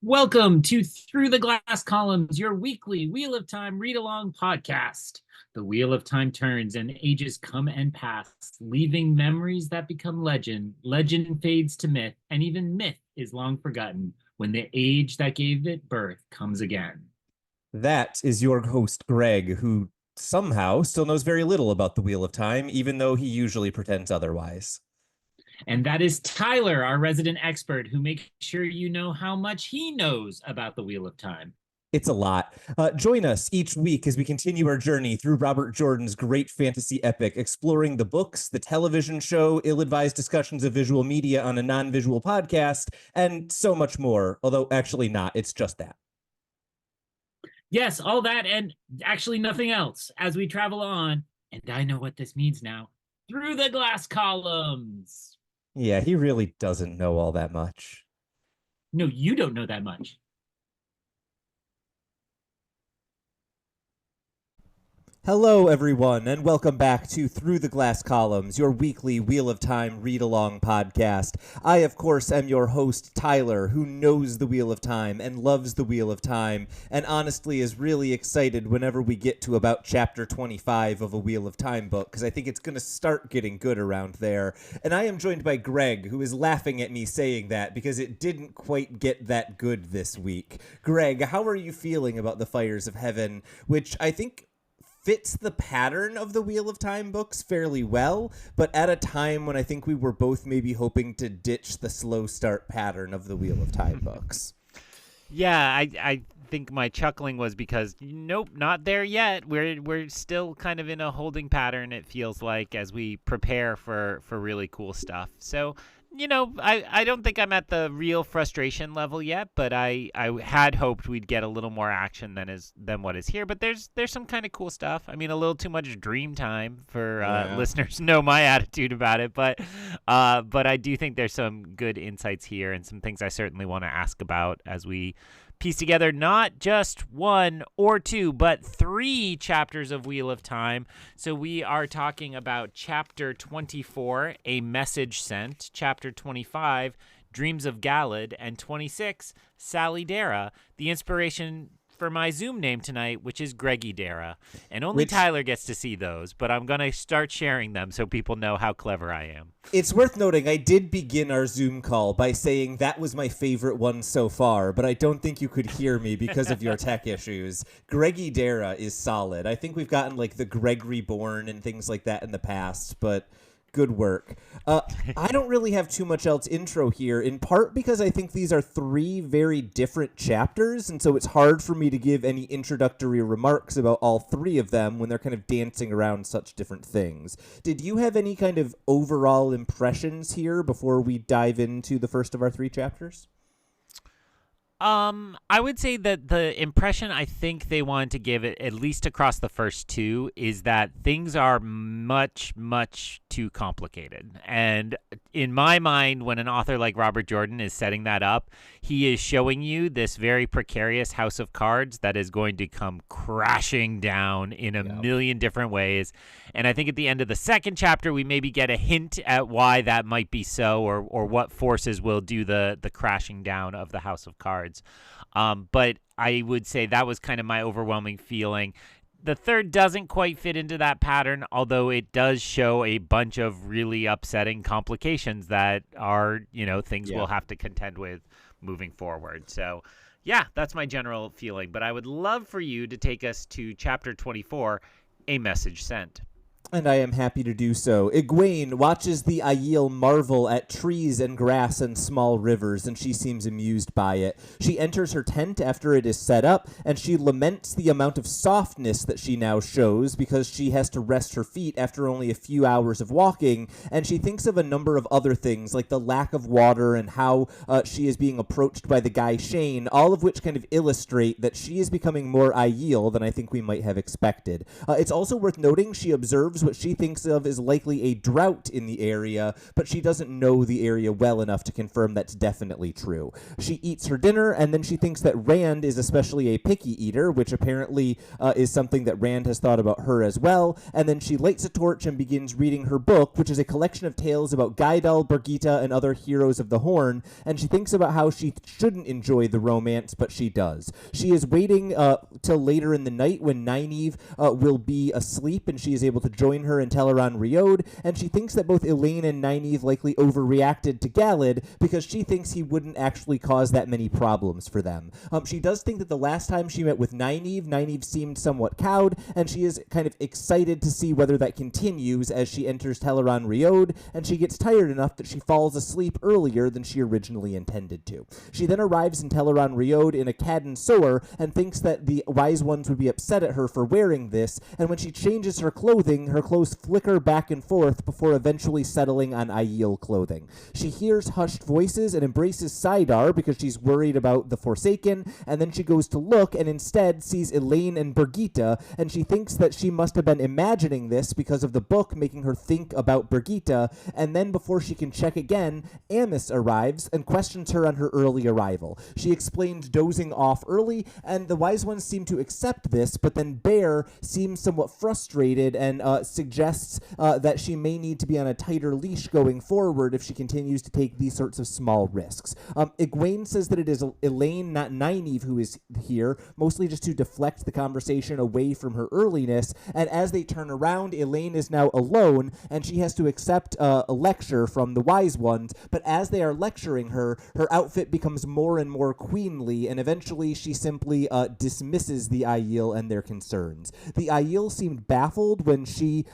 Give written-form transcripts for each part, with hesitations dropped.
Welcome to Through the Glass Columns, your weekly Wheel of Time read along podcast. The Wheel of Time turns and ages come and pass, leaving memories that become legend. Legend fades to myth, and even myth is long forgotten when the age that gave it birth comes again. That is your host, Greg, who somehow still knows very little about the Wheel of Time, even though he usually pretends otherwise. And that is Tylor, our resident expert, who makes sure you know how much he knows about the Wheel of Time. It's a lot. Join us each week as we continue our journey through Robert Jordan's great fantasy epic, exploring the books, the television show, ill-advised discussions of visual media on a non-visual podcast, and so much more. Although actually not, it's just that. Yes, all that and actually nothing else as we travel on, and I know what this means now, through the glass columns. Yeah, he really doesn't know all that much. No, you don't know that much. Hello, everyone, and welcome back to Through the Glass Columns, your weekly Wheel of Time read-along podcast. I, of course, am your host, Tylor, who knows the Wheel of Time and loves the Wheel of Time, and honestly is really excited whenever we get to about chapter 25 of a Wheel of Time book, because I think it's going to start getting good around there. And I am joined by Greg, who is laughing at me saying that because it didn't quite get that good this week. Greg, how are you feeling about the Fires of Heaven, which I think fits the pattern of the Wheel of Time books fairly well, but at a time when I think we were both maybe hoping to ditch the slow start pattern of the Wheel of Time books. Yeah, I think my chuckling was because nope, not there yet. We're still kind of in a holding pattern, it feels like, as we prepare for really cool stuff. So, I don't think I'm at the real frustration level yet, but I had hoped we'd get a little more action than what is here. But there's some kind of cool stuff. I mean, a little too much dream time for listeners know my attitude about it, but I do think there's some good insights here and some things I certainly want to ask about as we piece together not just one or two, but three chapters of Wheel of Time. So we are talking about Chapter 24, A Message Sent, Chapter 25, Dreams of Galad, and 26, Sallie Daera, the inspiration for my Zoom name tonight, which is Greggy Daera. And only Tylor gets to see those, but I'm going to start sharing them so people know how clever I am. It's worth noting I did begin our Zoom call by saying that was my favorite one so far, but I don't think you could hear me because of your tech issues. Greggy Daera is solid. I think we've gotten like the Greg Reborn and things like that in the past, but good work. I don't really have too much else intro here, in part because I think these are three very different chapters, and so it's hard for me to give any introductory remarks about all three of them when they're kind of dancing around such different things. Did you have any kind of overall impressions here before we dive into the first of our three chapters? I would say that the impression I think they wanted to give it, at least across the first two, is that things are much, much too complicated. And in my mind, when an author like Robert Jordan is setting that up, he is showing you this very precarious house of cards that is going to come crashing down in a million different ways. And I think at the end of the second chapter, we maybe get a hint at why that might be so, or what forces will do the crashing down of the house of cards. But I would say that was kind of my overwhelming feeling. The third doesn't quite fit into that pattern, although it does show a bunch of really upsetting complications that are, things we'll have to contend with moving forward. So, yeah, that's my general feeling. But I would love for you to take us to Chapter 24, A Message Sent. And I am happy to do so. Egwene watches the Aiel marvel at trees and grass and small rivers, and she seems amused by it. She enters her tent after it is set up, and she laments the amount of softness that she now shows because she has to rest her feet after only a few hours of walking, and she thinks of a number of other things, like the lack of water and how she is being approached by the guy Shane, all of which kind of illustrate that she is becoming more Aiel than I think we might have expected. It's also worth noting she observes describes what she thinks of as likely a drought in the area, but she doesn't know the area well enough to confirm that's definitely true. She eats her dinner, and then she thinks that Rand is especially a picky eater, which apparently is something that Rand has thought about her as well, and then she lights a torch and begins reading her book, which is a collection of tales about Gaidal, Birgitte, and other heroes of the Horn, and she thinks about how she shouldn't enjoy the romance, but she does. She is waiting till later in the night when Nynaeve will be asleep, and she is able to join her in Teleron Riode, and she thinks that both Elaine and Nynaeve likely overreacted to Galad because she thinks he wouldn't actually cause that many problems for them. She does think that the last time she met with Nynaeve seemed somewhat cowed, and she is kind of excited to see whether that continues as she enters Teleron Riode, and she gets tired enough that she falls asleep earlier than she originally intended to. She then arrives in Teleron Riode in a Cadden Sower and thinks that the Wise Ones would be upset at her for wearing this, and when she changes her clothing, her clothes flicker back and forth before eventually settling on Aiel clothing. She hears hushed voices and embraces Salidar because she's worried about the Forsaken, and then she goes to look and instead sees Elaine and Birgitte, and she thinks that she must have been imagining this because of the book making her think about Birgitte, and then before she can check again, Amis arrives and questions her on her early arrival. She explains dozing off early, and the Wise Ones seem to accept this, but then Bear seems somewhat frustrated and suggests that she may need to be on a tighter leash going forward if she continues to take these sorts of small risks. Egwene says that it is Elaine, not Nynaeve, who is here, mostly just to deflect the conversation away from her earliness, and as they turn around, Elaine is now alone, and she has to accept a lecture from the Wise Ones, but as they are lecturing her, her outfit becomes more and more queenly, and eventually she simply dismisses the Aiel and their concerns. The Aiel seemed baffled when she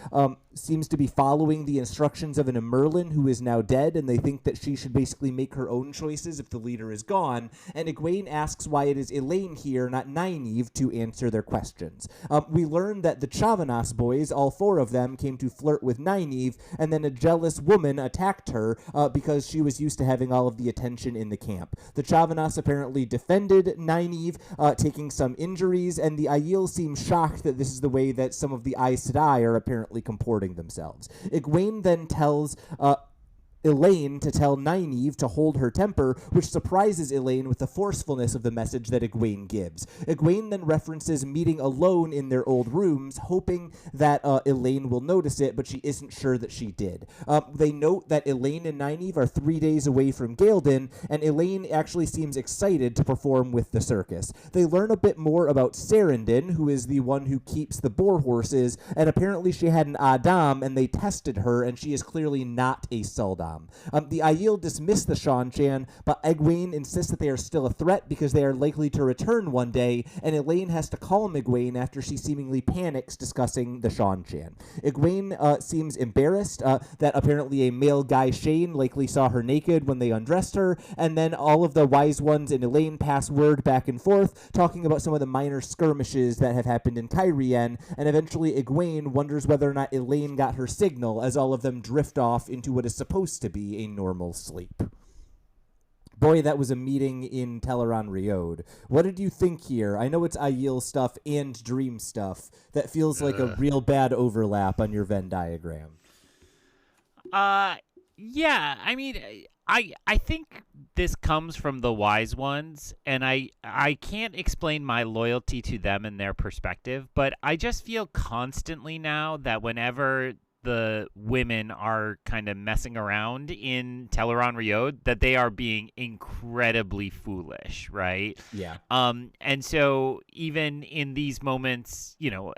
seems to be following the instructions of an Emerlin who is now dead, and they think that she should basically make her own choices if the leader is gone, and Egwene asks why it is Elaine here, not Nynaeve, to answer their questions. We learn that the Chavanas boys, all four of them, came to flirt with Nynaeve, and then a jealous woman attacked her because she was used to having all of the attention in the camp. The Chavanas apparently defended Nynaeve, taking some injuries, and the Aiel seem shocked that this is the way that some of the Aes Sedai are apparently comporting themselves. Egwene then tells Elaine to tell Nynaeve to hold her temper, which surprises Elaine with the forcefulness of the message that Egwene gives. Egwene then references meeting alone in their old rooms, hoping that Elaine will notice it, but she isn't sure that she did. They note that Elaine and Nynaeve are 3 days away from Galdan, and Elaine actually seems excited to perform with the circus. They learn a bit more about Sarandon, who is the one who keeps the boar horses, and apparently she had an Adam, and they tested her, and she is clearly not a Suldam. The Aiel dismiss the Seanchan, but Egwene insists that they are still a threat because they are likely to return one day, and Elaine has to calm Egwene after she seemingly panics discussing the Seanchan. Egwene seems embarrassed that apparently a male Guy Shane likely saw her naked when they undressed her, and then all of the Wise Ones and Elaine pass word back and forth, talking about some of the minor skirmishes that have happened in Cairhien, and eventually Egwene wonders whether or not Elaine got her signal as all of them drift off into what is supposed to be a normal sleep. Boy, that was a meeting in Teleron Riode. What did you think here? I know it's Aiel stuff and dream stuff. That feels like a real bad overlap on your Venn diagram. Yeah, I mean, I think this comes from the Wise Ones, and I can't explain my loyalty to them and their perspective, but I just feel constantly now that whenever the women are kind of messing around in Teleron Riode, that they are being incredibly foolish, right? Yeah. And so even in these moments, you know,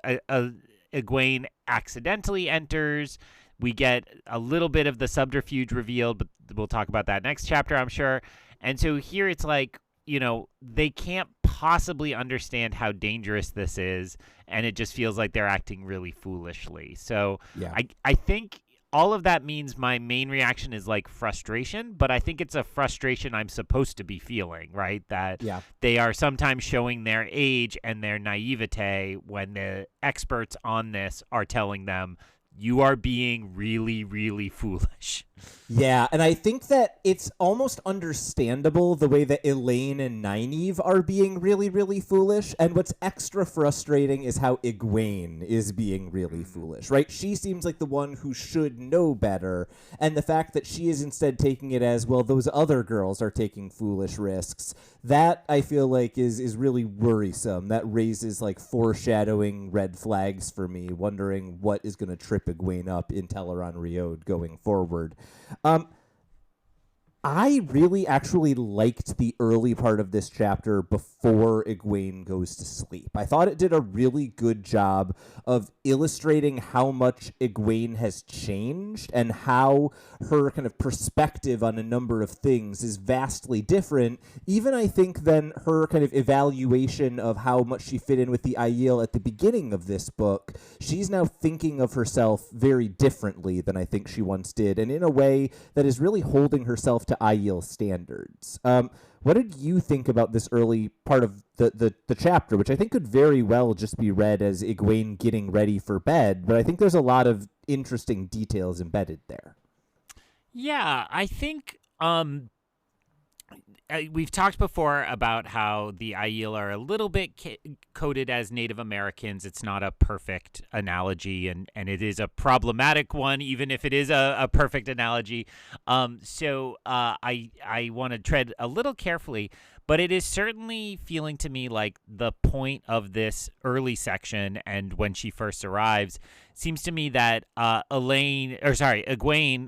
Egwene accidentally enters. We get a little bit of the subterfuge revealed, but we'll talk about that next chapter, I'm sure. And so here it's like, you know, they can't possibly understand how dangerous this is, and it just feels like they're acting really foolishly. So yeah. I think all of that means my main reaction is like frustration, but I think it's a frustration I'm supposed to be feeling, right? That they are sometimes showing their age and their naivete when the experts on this are telling them, you are being really, really foolish. Yeah, and I think that it's almost understandable the way that Elaine and Nynaeve are being really, really foolish. And what's extra frustrating is how Egwene is being really foolish, right? She seems like the one who should know better. And the fact that she is instead taking it as, well, those other girls are taking foolish risks, that I feel like is really worrisome. That raises like foreshadowing red flags for me, wondering what is going to trip Egwene up in Teleron Riode going forward. I really actually liked the early part of this chapter before Egwene goes to sleep. I thought it did a really good job of illustrating how much Egwene has changed and how her kind of perspective on a number of things is vastly different, even I think than her kind of evaluation of how much she fit in with the Aiel at the beginning of this book. She's now thinking of herself very differently than I think she once did, and in a way that is really holding herself to Aiel standards. What did you think about this early part of the chapter, which I think could very well just be read as Egwene getting ready for bed, but I think there's a lot of interesting details embedded there. Yeah, I think we've talked before about how the Aiel are a little bit coded as Native Americans. It's not a perfect analogy, and it is a problematic one, even if it is a perfect analogy. So I want to tread a little carefully, but it is certainly feeling to me like the point of this early section and when she first arrives seems to me that Egwene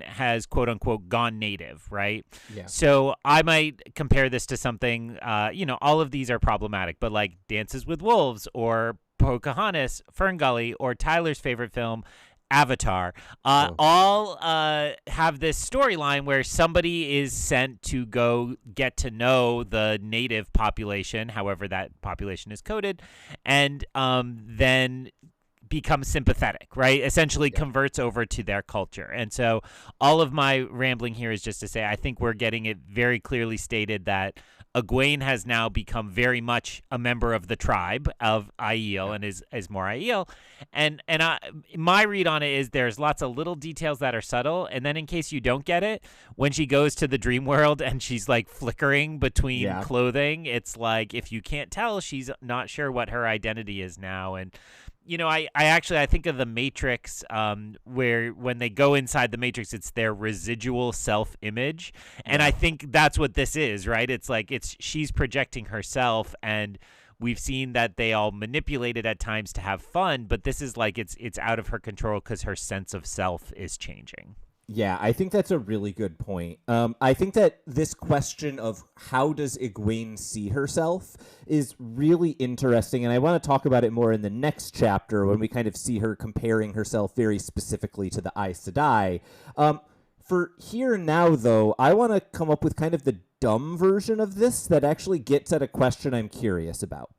has quote unquote gone native, right? Yeah. So I might compare this to something, all of these are problematic, but like Dances with Wolves or Pocahontas, Ferngully, or Tyler's favorite film, Avatar, all have this storyline where somebody is sent to go get to know the native population, however that population is coded, and then becomes sympathetic, right? Essentially converts over to their culture. And so all of my rambling here is just to say I think we're getting it very clearly stated that Egwene has now become very much a member of the tribe of Aiel and is more Aiel. And my read on it is there's lots of little details that are subtle. And then in case you don't get it, when she goes to the dream world and she's like flickering between clothing, it's like if you can't tell, she's not sure what her identity is now. And I think of the Matrix, where when they go inside the Matrix, it's their residual self-image, and I think that's what this is, right? It's like she's projecting herself, and we've seen that they all manipulate it at times to have fun, but this is like it's out of her control because her sense of self is changing. Yeah, I think that's a really good point. I think that this question of how does Egwene see herself is really interesting, and I want to talk about it more in the next chapter when we kind of see her comparing herself very specifically to the Aes Sedai. For here and now, though, I want to come up with kind of the dumb version of this that actually gets at a question I'm curious about.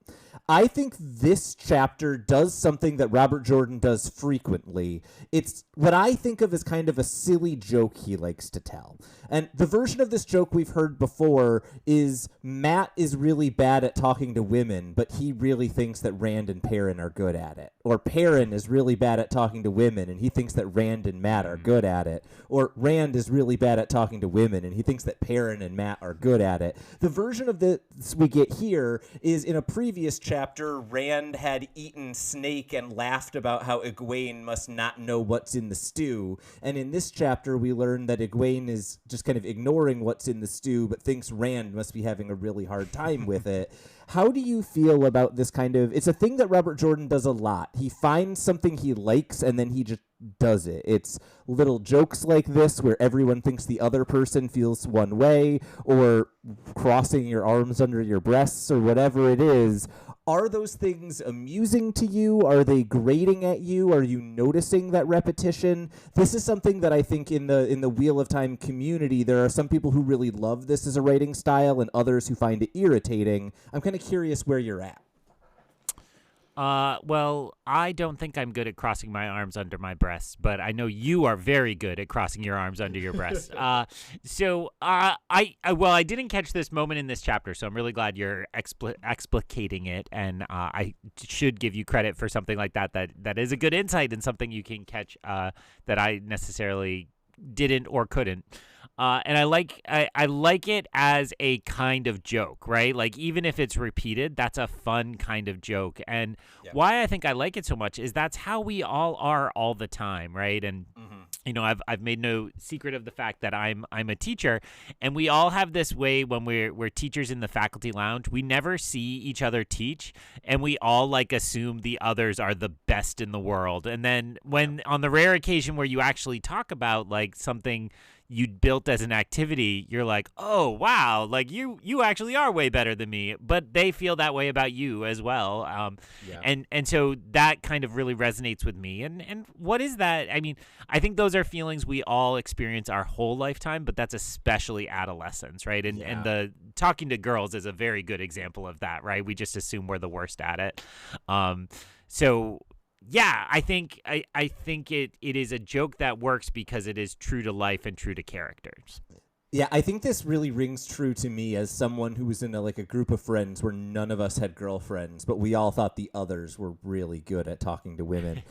I think this chapter does something that Robert Jordan does frequently. It's what I think of as kind of a silly joke he likes to tell. And the version of this joke we've heard before is Matt is really bad at talking to women, but he really thinks that Rand and Perrin are good at it. Or Perrin is really bad at talking to women, and he thinks that Rand and Matt are good at it. Or Rand is really bad at talking to women, and he thinks that Perrin and Matt are good at it. The version of this we get here is in a previous chapter, Rand had eaten snake and laughed about how Egwene must not know what's in the stew. And in this chapter, we learn that Egwene is just kind of ignoring what's in the stew, but thinks Rand must be having a really hard time with it. How do you feel about this kind of... It's a thing that Robert Jordan does a lot. He finds something he likes, and then he just does it. It's little jokes like this where everyone thinks the other person feels one way, or crossing your arms under your breasts, or whatever it is. Are those things amusing to you? Are they grating at you? Are you noticing that repetition? This is something that I think in the Wheel of Time community, there are some people who really love this as a writing style and others who find it irritating. I'm kind of curious where you're at. Well, I don't think I'm good at crossing my arms under my breasts, but I know you are very good at crossing your arms under your breasts. I didn't catch this moment in this chapter, so I'm really glad you're explicating it, and I should give you credit for something like that. That is a good insight and something you can catch that I necessarily didn't or couldn't. And I like it as a kind of joke, right? Like, even if it's repeated, that's a fun kind of joke. And why I think I like it so much is that's how we all are all the time, right? And I've made no secret of the fact that I'm a teacher, and we all have this way when we're teachers in the faculty lounge. We never see each other teach, and we all like assume the others are the best in the world. And then when on the rare occasion where you actually talk about like something you'd built as an activity, you're like, oh wow, like you actually are way better than me. But they feel that way about you as well. And so that kind of really resonates with me. And what is that? I mean, I think those are feelings we all experience our whole lifetime, but that's especially adolescence, right? And the talking to girls is a very good example of that, right? We just assume we're the worst at it. So yeah, I think it is a joke that works because it is true to life and true to characters. Yeah, I think this really rings true to me as someone who was in a group of friends where none of us had girlfriends, but we all thought the others were really good at talking to women.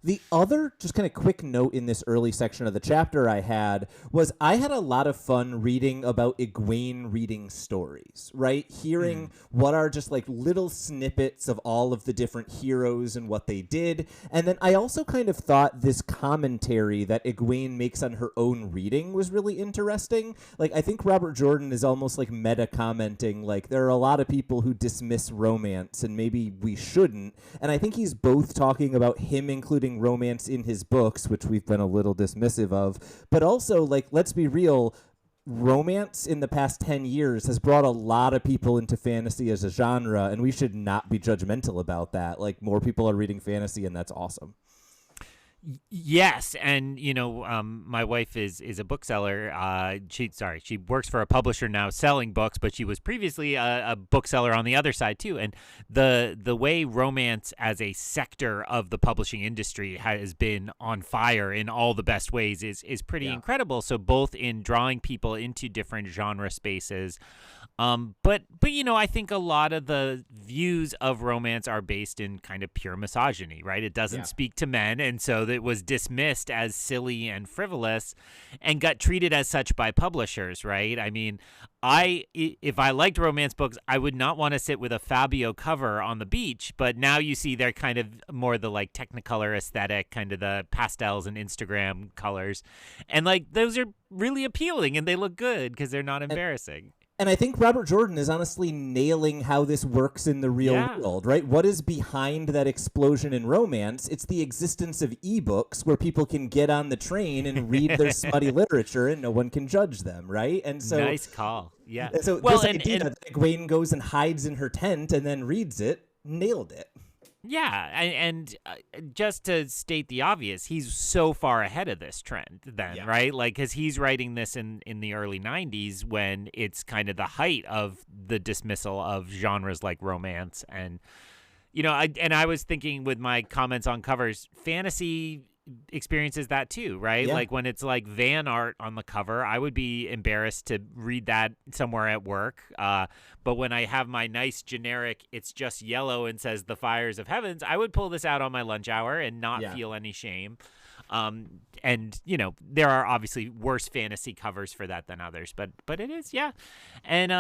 The other just kind of quick note in this early section of the chapter I had a lot of fun reading about Egwene reading stories, right? Hearing what are just like little snippets of all of the different heroes and what they did. And then I also kind of thought this commentary that Egwene makes on her own reading was really interesting. Like, I think Robert Jordan is almost like meta commenting, like, there are a lot of people who dismiss romance and maybe we shouldn't. And I think he's both talking about him including romance in his books, which we've been a little dismissive of, but also, like, let's be real, romance in the past 10 years has brought a lot of people into fantasy as a genre, and we should not be judgmental about that. Like, more people are reading fantasy, and that's awesome. Yes, and my wife is a bookseller. She works for a publisher now selling books, but she was previously a bookseller on the other side too. And the way romance as a sector of the publishing industry has been on fire in all the best ways is pretty incredible. So both in drawing people into different genre spaces, but I think a lot of the views of romance are based in kind of pure misogyny, right? It doesn't speak to men, and so it was dismissed as silly and frivolous and got treated as such by publishers, right? I mean, if I liked romance books, I would not want to sit with a Fabio cover on the beach, but now you see they're kind of more the like Technicolor aesthetic, kind of the pastels and Instagram colors. And like those are really appealing and they look good because they're not embarrassing. And I think Robert Jordan is honestly nailing how this works in the real world, right? What is behind that explosion in romance? It's the existence of ebooks where people can get on the train and read their smutty literature and no one can judge them, right? And so nice call. Yeah. And so this idea that Egwene goes and hides in her tent and then reads it, nailed it. Yeah, and just to state the obvious, he's so far ahead of this trend then, right? Like, because he's writing this in the early 90s when it's kind of the height of the dismissal of genres like romance. And, I was thinking with my comments on covers, fantasy experiences that too, right? Like when it's like van art on the cover, I would be embarrassed to read that somewhere at work. But when I have my nice generic, it's just yellow and says the fires of heavens, I would pull this out on my lunch hour and not feel any shame. And there are obviously worse fantasy covers for that than others, but it is, And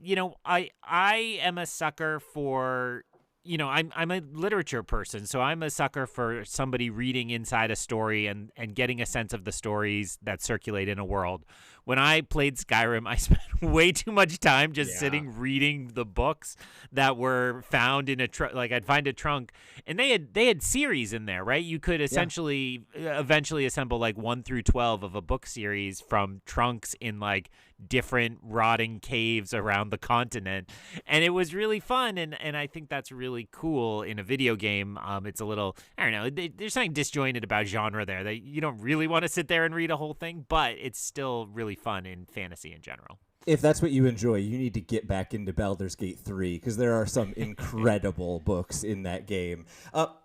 I am a sucker for I'm a literature person, so I'm a sucker for somebody reading inside a story and getting a sense of the stories that circulate in a world. When I played Skyrim, I spent way too much time just sitting reading the books that were found in a trunk. Like I'd find a trunk, and they had series in there, right? You could essentially eventually assemble like 1 through 12 of a book series from trunks in like different rotting caves around the continent, and it was really fun. And I think that's really cool in a video game. It's a little, I don't know, there's something disjointed about genre there that you don't really want to sit there and read a whole thing, but it's still really fun in fantasy in general. If that's what you enjoy, you need to get back into Baldur's Gate 3 because there are some incredible books in that game.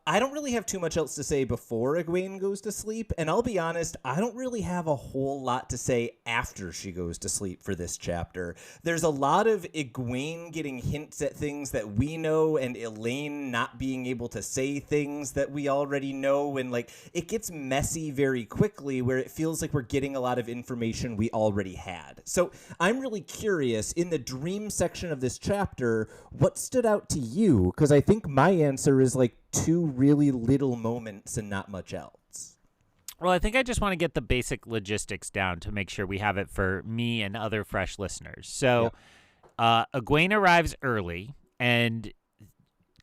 I don't really have too much else to say before Egwene goes to sleep, and I'll be honest, I don't really have a whole lot to say after she goes to sleep for this chapter. There's a lot of Egwene getting hints at things that we know and Elaine not being able to say things that we already know, and like it gets messy very quickly where it feels like we're getting a lot of information we already had. So I'm really curious, in the dream section of this chapter, what stood out to you? Because I think my answer is like 2 really little moments and not much else. Well, I think I just want to get the basic logistics down to make sure we have it for me and other fresh listeners. So Egwene arrives early and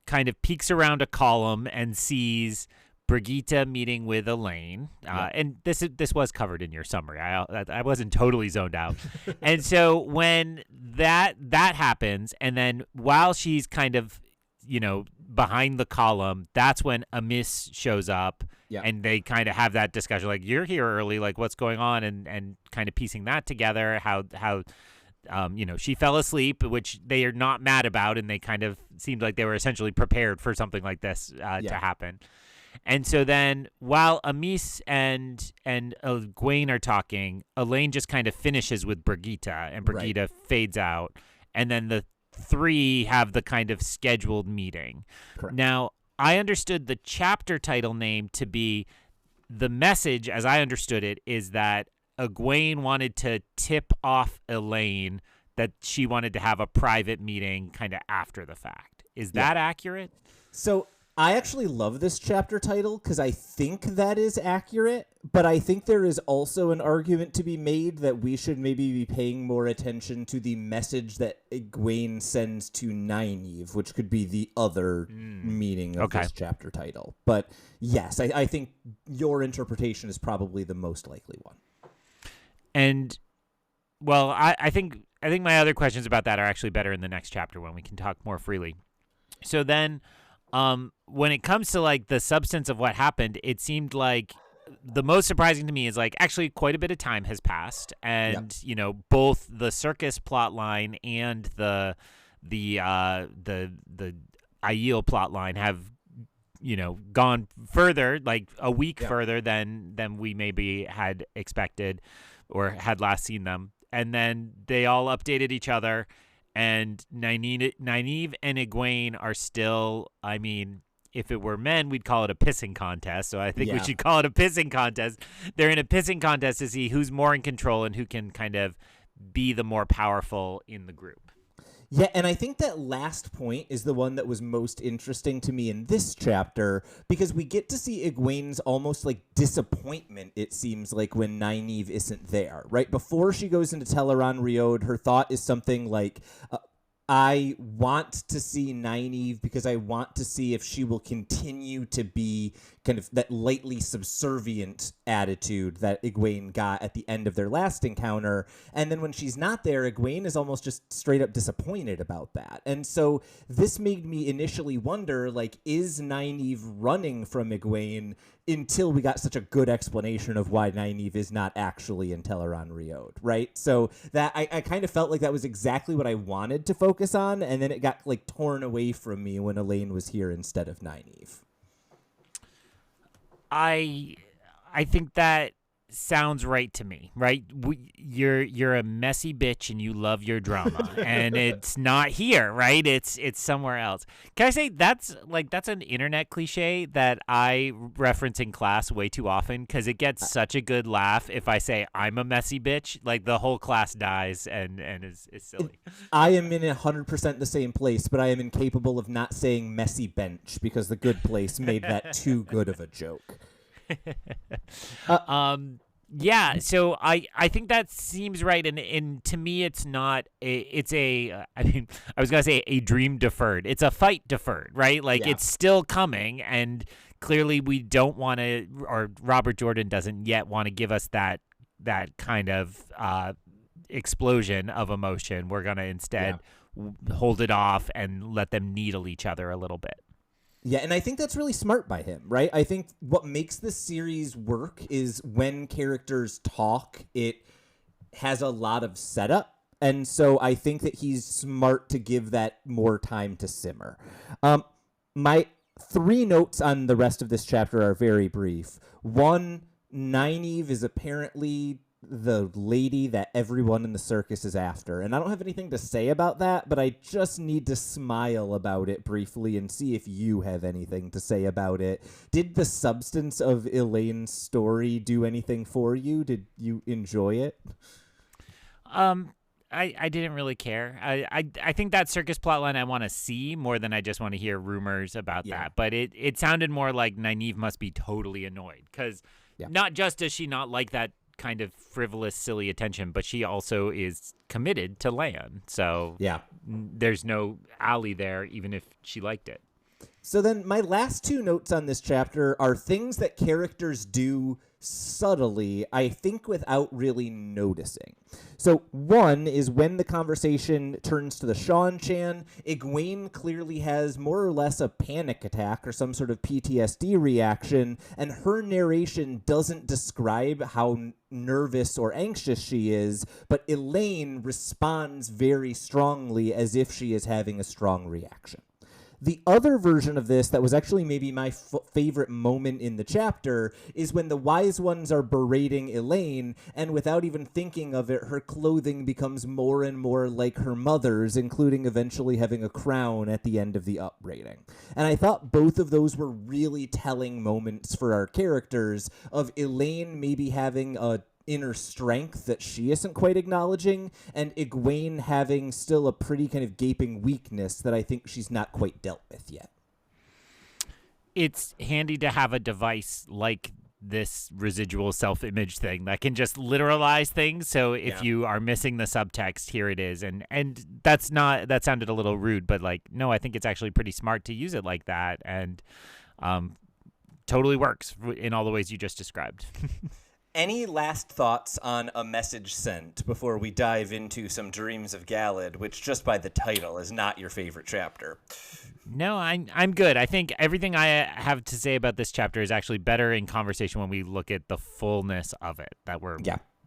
kind of peeks around a column and sees Brigitte meeting with Elaine, and this was covered in your summary. I wasn't totally zoned out, and so when that happens, and then while she's kind of behind the column, that's when Amis shows up, and they kind of have that discussion, like, you're here early, like what's going on, and kind of piecing that together. How she fell asleep, which they are not mad about, and they kind of seemed like they were essentially prepared for something like this to happen. And so then while Amis and Egwene are talking, Elaine just kind of finishes with Brigitte, and Brigitte fades out. And then the 3 have the kind of scheduled meeting. Correct. Now, I understood the chapter title name to be, the message, as I understood it, is that Egwene wanted to tip off Elaine that she wanted to have a private meeting kind of after the fact. Is that accurate? So I actually love this chapter title because I think that is accurate, but I think there is also an argument to be made that we should maybe be paying more attention to the message that Egwene sends to Nynaeve, which could be the other meaning of this chapter title. But yes, I think your interpretation is probably the most likely one. And, well, I think my other questions about that are actually better in the next chapter when we can talk more freely. So then, when it comes to like the substance of what happened, it seemed like the most surprising to me is like actually quite a bit of time has passed, and both the circus plot line and the Aiel plot line have gone further, like a week further than we maybe had expected or had last seen them. And then they all updated each other, and Nynaeve and Egwene are still, I mean, if it were men, we'd call it a pissing contest. So I think we should call it a pissing contest. They're in a pissing contest to see who's more in control and who can kind of be the more powerful in the group. Yeah, and I think that last point is the one that was most interesting to me in this chapter, because we get to see Egwene's almost like disappointment, it seems like, when Nynaeve isn't there. Right before she goes into Teleron Riod, her thought is something like, I want to see Nynaeve because I want to see if she will continue to be kind of that lightly subservient attitude that Egwene got at the end of their last encounter. And then when she's not there, Egwene is almost just straight up disappointed about that. And so this made me initially wonder, like, is Nynaeve running from Egwene until we got such a good explanation of why Nynaeve is not actually in Teleron Riod, right? So that I kind of felt like that was exactly what I wanted to focus on, and then it got like torn away from me when Elaine was here instead of Nynaeve. I think that sounds right to me, right? You're a messy bitch and you love your drama, and it's not here, right? It's somewhere else. Can I say that's an internet cliche that I reference in class way too often because it gets such a good laugh if I say I'm a messy bitch. Like the whole class dies and is silly. I am in 100% the same place, but I am incapable of not saying messy bench because the Good Place made that too good of a joke. Yeah, so I think that seems right, and to me it's not I was gonna say a dream deferred. It's a fight deferred, right? Like it's still coming, and clearly we don't want to, or Robert Jordan doesn't yet want to give us that kind of explosion of emotion. We're gonna instead hold it off and let them needle each other a little bit. Yeah, and I think that's really smart by him, right? I think what makes this series work is when characters talk, it has a lot of setup, and so I think that he's smart to give that more time to simmer. My 3 notes on the rest of this chapter are very brief. One, Nynaeve is apparently the lady that everyone in the circus is after. And I don't have anything to say about that, but I just need to smile about it briefly and see if you have anything to say about it. Did the substance of Elaine's story do anything for you? Did you enjoy it? I didn't really care. I think that circus plotline I want to see more than I just want to hear rumors about that. But it sounded more like Nynaeve must be totally annoyed because not just does she not like that kind of frivolous, silly attention, but she also is committed to Lan. So there's no alley there, even if she liked it. So then my last 2 notes on this chapter are things that characters do subtly, I think without really noticing. So one is when the conversation turns to the Seanchan, Egwene clearly has more or less a panic attack or some sort of PTSD reaction, and her narration doesn't describe how nervous or anxious she is, but Elaine responds very strongly as if she is having a strong reaction. The other version of this that was actually maybe my favorite moment in the chapter is when the wise ones are berating Elaine, and without even thinking of it, her clothing becomes more and more like her mother's, including eventually having a crown at the end of the upbraiding. And I thought both of those were really telling moments for our characters, of Elaine maybe having a inner strength that she isn't quite acknowledging, and Egwene having still a pretty kind of gaping weakness that I think she's not quite dealt with yet. It's handy to have a device like this residual self-image thing that can just literalize things. So if you are missing the subtext, here it is. And that sounded a little rude, but no, I think it's actually pretty smart to use it like that, and totally works in all the ways you just described. Any last thoughts on A Message Sent before we dive into some Dreams of Galad, which just by the title is not your favorite chapter? No, I'm good. I think everything I have to say about this chapter is actually better in conversation when we look at the fullness of it that we're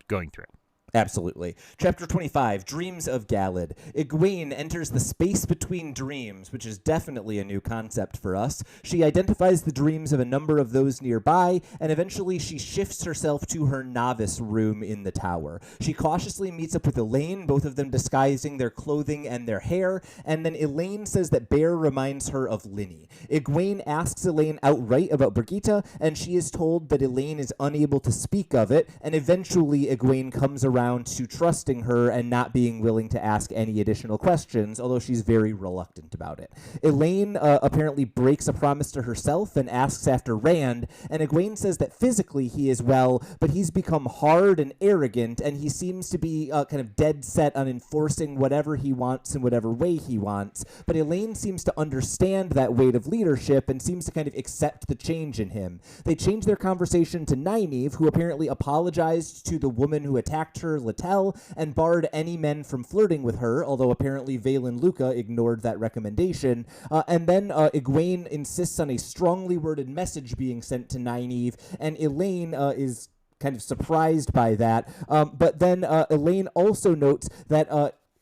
going through. Absolutely. Chapter 25, Dreams of Galad. Egwene enters the space between dreams, which is definitely a new concept for us. She identifies the dreams of a number of those nearby, and eventually she shifts herself to her novice room in the tower. She cautiously meets up with Elaine, both of them disguising their clothing and their hair, and then Elaine says that Bear reminds her of Linny. Egwene asks Elaine outright about Brigitte, and she is told that Elaine is unable to speak of it, and eventually Egwene comes around to trusting her and not being willing to ask any additional questions, although she's very reluctant about it. Elaine apparently breaks a promise to herself and asks after Rand, and Egwene says that physically he is well, but he's become hard and arrogant, and he seems to be kind of dead set on enforcing whatever he wants in whatever way he wants. But Elaine seems to understand that weight of leadership and seems to kind of accept the change in him. They change their conversation to Nynaeve, who apparently apologized to the woman who attacked her, Littell, and barred any men from flirting with her, although apparently Valen Luca ignored that recommendation. And then Egwene insists on a strongly worded message being sent to Nynaeve, and Elaine is kind of surprised by that. But then Elaine also notes that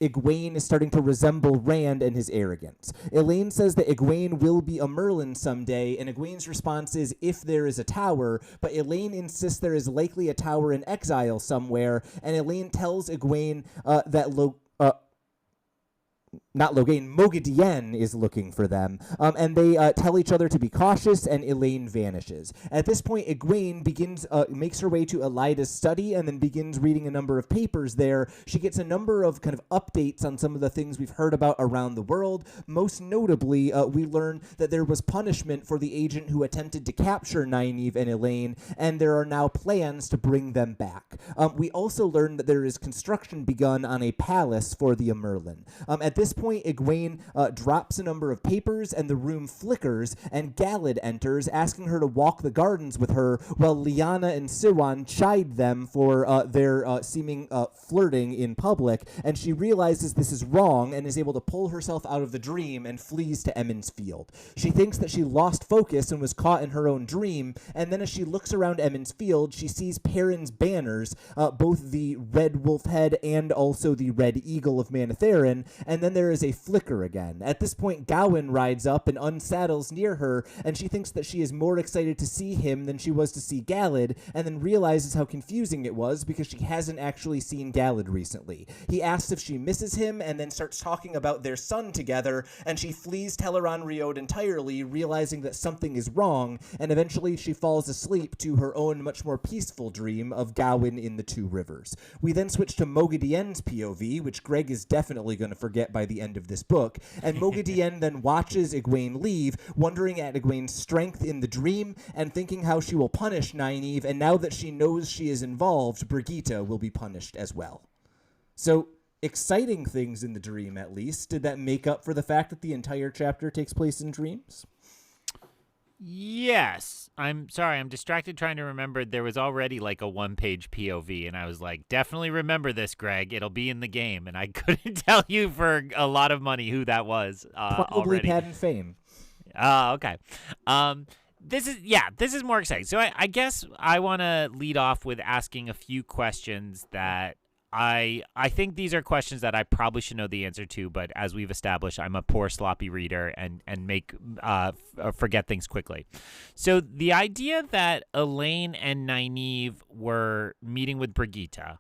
Egwene is starting to resemble Rand and his arrogance. Elaine says that Egwene will be a Merlin someday, and Egwene's response is, if there is a tower, but Elaine insists there is likely a tower in exile somewhere, and Elaine tells Egwene that Moghedien is looking for them, and they tell each other to be cautious, and Elaine vanishes. At this point, Egwene makes her way to Elida's study and then begins reading a number of papers there. She gets a number of kind of updates on some of the things we've heard about around the world. Most notably, we learn that there was punishment for the agent who attempted to capture Nynaeve and Elaine, and there are now plans to bring them back. We also learn that there is construction begun on a palace for the Merlin. At this point, point, Egwene drops a number of papers, and the room flickers, and Galad enters, asking her to walk the gardens with her, while Lyanna and Siwan chide them for their seeming flirting in public, and she realizes this is wrong and is able to pull herself out of the dream and flees to Emond's Field. She thinks that she lost focus and was caught in her own dream, and then as she looks around Emond's Field, she sees Perrin's banners, both the red wolf head and also the red eagle of Manetheren, and then there is a flicker again. At this point, Gawain rides up and unsaddles near her, and she thinks that she is more excited to see him than she was to see Galad, and then realizes how confusing it was because she hasn't actually seen Galad recently. He asks if she misses him, and then starts talking about their son together, and she flees Teleron-Riod entirely, realizing that something is wrong, and eventually she falls asleep to her own much more peaceful dream of Gawain in the Two Rivers. We then switch to Moghedien's POV, which Greg is definitely going to forget by the end of this book, and Moghedien then watches Egwene leave, wondering at Egwene's strength in the dream, and thinking how she will punish Nynaeve, and now that she knows she is involved, Brigitte will be punished as well. So, exciting things in the dream, at least. Did that make up for the fact that the entire chapter takes place in dreams? Yes. I'm sorry, I'm distracted trying to remember. There was already like a one-page POV, and I was like, definitely remember this, Greg. It'll be in the game. And I couldn't tell you for a lot of money who that was Probably already. Padden Fame. Okay. This is more exciting. So I guess I want to lead off with asking a few questions that I think these are questions that I probably should know the answer to, but as we've established, I'm a poor, sloppy reader and forget things quickly. So the idea that Elaine and Nynaeve were meeting with Brigitte,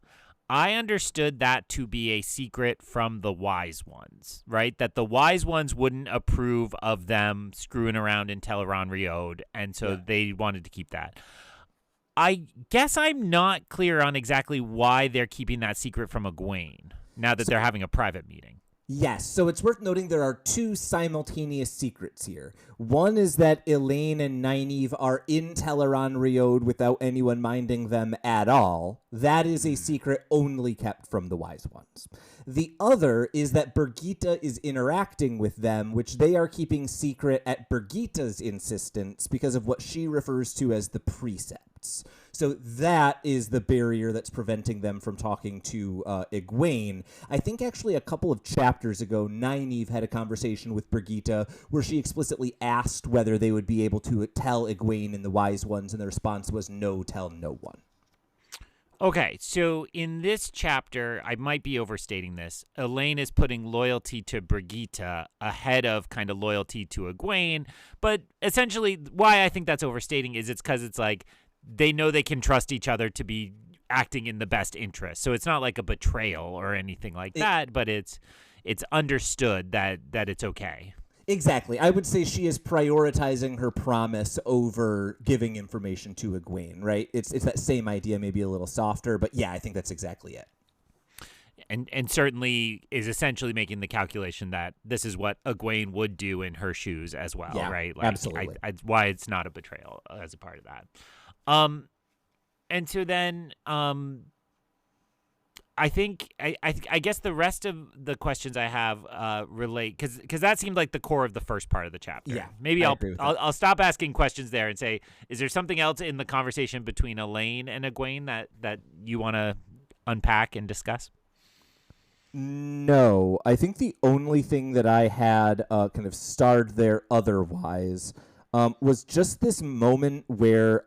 I understood that to be a secret from the Wise Ones, right? That the Wise Ones wouldn't approve of them screwing around in Teleron-Riod, and so they wanted to keep that. I guess I'm not clear on exactly why they're keeping that secret from Egwene now that they're having a private meeting. Yes, so it's worth noting there are two simultaneous secrets here. One is that Elaine and Nynaeve are in Teleron-Riod without anyone minding them at all. That is a secret only kept from the Wise Ones. The other is that Brigitte is interacting with them, which they are keeping secret at Brigitte's insistence because of what she refers to as the precepts. So that is the barrier that's preventing them from talking to Egwene. I think actually a couple of chapters ago, Nynaeve had a conversation with Brigitte where she explicitly asked whether they would be able to tell Egwene and the Wise Ones, and the response was no, tell no one. Okay, so in this chapter, I might be overstating this. Elaine is putting loyalty to Brigitte ahead of kind of loyalty to Egwene, but essentially why I think that's overstating is it's because it's like they know they can trust each other to be acting in the best interest. So it's not like a betrayal or anything like that, but it's understood that it's okay. Exactly. I would say she is prioritizing her promise over giving information to Egwene, right? It's that same idea, maybe a little softer, but yeah, I think that's exactly it. And certainly is essentially making the calculation that this is what Egwene would do in her shoes as well, right? Like, absolutely. Why it's not a betrayal as a part of that. And so then I think I guess the rest of the questions I have relate because that seemed like the core of the first part of the chapter. Yeah, maybe agree with that. I'll stop asking questions there and say, is there something else in the conversation between Elaine and Egwene that you want to unpack and discuss? No, I think the only thing that I had kind of starred there otherwise was just this moment where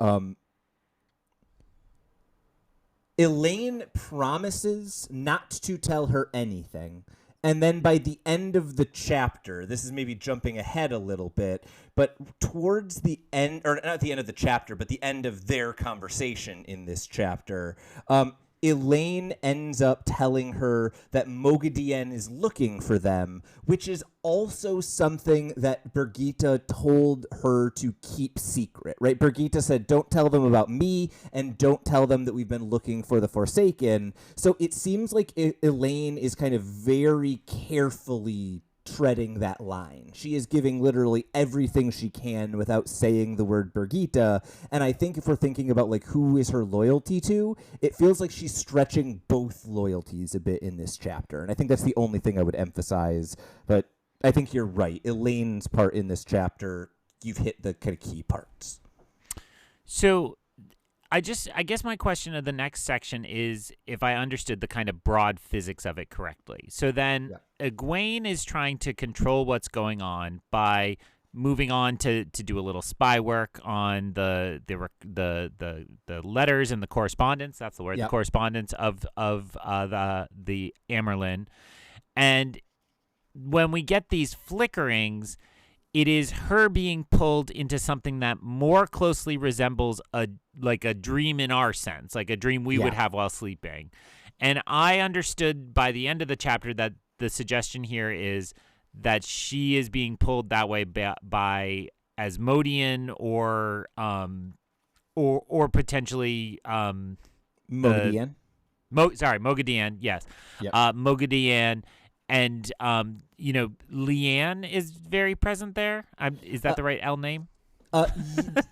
Elaine promises not to tell her anything. And then by the end of the chapter, this is maybe jumping ahead a little bit, but towards the end, or not the end of the chapter, but the end of their conversation in this chapter, Elaine ends up telling her that Moghedien is looking for them, which is also something that Brigitte told her to keep secret, right? Brigitte said, don't tell them about me, and don't tell them that we've been looking for the Forsaken. So it seems like Elaine is kind of very carefully treading that line. She is giving literally everything she can without saying the word Birgitte. And I think if we're thinking about like who is her loyalty to, it feels like she's stretching both loyalties a bit in this chapter. And I think that's the only thing I would emphasize. But I think you're right. Elaine's part in this chapter, you've hit the kind of key parts. So I guess my question of the next section is if I understood the kind of broad physics of it correctly. So then Egwene is trying to control what's going on by moving on to do a little spy work on the letters and the correspondence. That's the word. The correspondence of the Amyrlin. And when we get these flickerings, it is her being pulled into something that more closely resembles a dream in our sense, like a dream we would have while sleeping. And I understood by the end of the chapter that the suggestion here is that she is being pulled that way by Moghedien or potentially Moghedien. Moghedien. Yes, Moghedien. And, Leanne is very present there. Is that the right L name?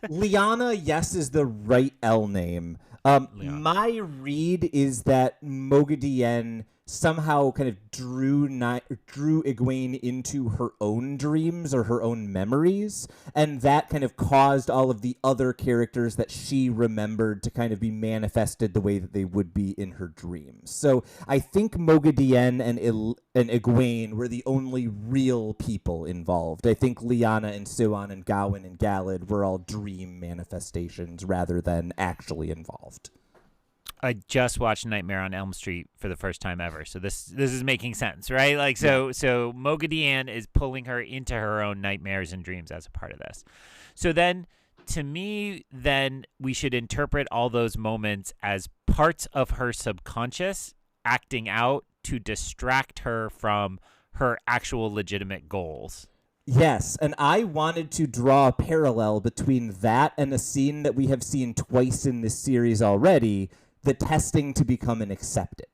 Liana, yes, is the right L name. My read is that Moghedien somehow kind of drew Egwene into her own dreams or her own memories, and that kind of caused all of the other characters that she remembered to kind of be manifested the way that they would be in her dreams. So I think Moghedien and Egwene were the only real people involved. I think Lyanna and Siuan and Gawain and Galad were all dream manifestations rather than actually involved. I just watched Nightmare on Elm Street for the first time ever, so this is making sense, right? Like, so Moghedien is pulling her into her own nightmares and dreams as a part of this. So then, to me, then we should interpret all those moments as parts of her subconscious acting out to distract her from her actual legitimate goals. Yes, and I wanted to draw a parallel between that and a scene that we have seen twice in this series already, the testing to become an accepted.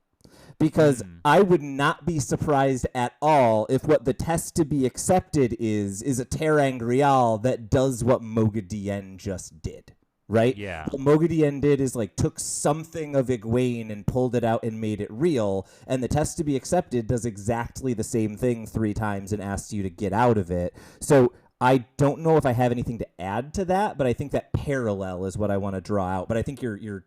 Because I would not be surprised at all if what the test to be accepted is a Terangrial that does what Moghedien just did, right? Yeah. What Moghedien did is like took something of Egwene and pulled it out and made it real, and the test to be accepted does exactly the same thing 3 times and asks you to get out of it. So I don't know if I have anything to add to that, but I think that parallel is what I want to draw out. But I think you're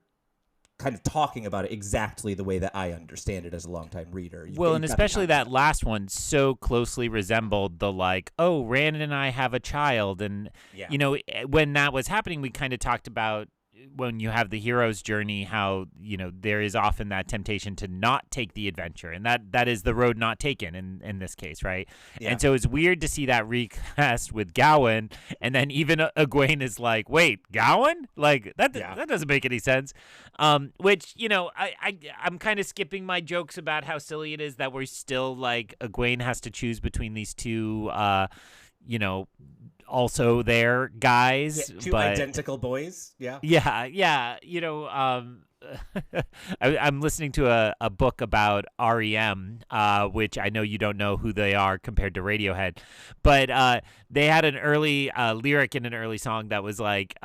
kind of talking about it exactly the way that I understand it as a longtime reader. And especially that last one so closely resembled the Rand and I have a child. And, when that was happening, we kind of talked about when you have the hero's journey, how, there is often that temptation to not take the adventure. And that is the road not taken in this case, right? Yeah. And so it's weird to see that recast with Gawain. And then even Egwene is like, wait, Gawain? Like, that doesn't make any sense. Which, I'm kind of skipping my jokes about how silly it is that we're still like Egwene has to choose between these two, also there guys, two identical boys. I'm listening to a book about REM, which I know you don't know who they are compared to Radiohead, but they had an early lyric in an early song that was like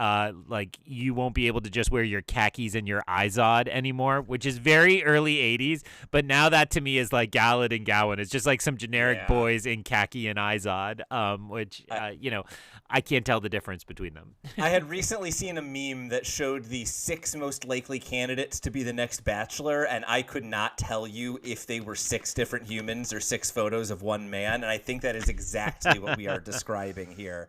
you won't be able to just wear your khakis and your Izod anymore, which is very early 80s, but now that to me is like Galad and Gawain. It's just like some generic boys in khaki and Izod, which I can't tell the difference between them. I had recently seen a meme that showed the 6 most likely candidates to be the next Bachelor, and I could not tell you if they were 6 different humans or 6 photos of one man, and I think that is exactly what we are describing here.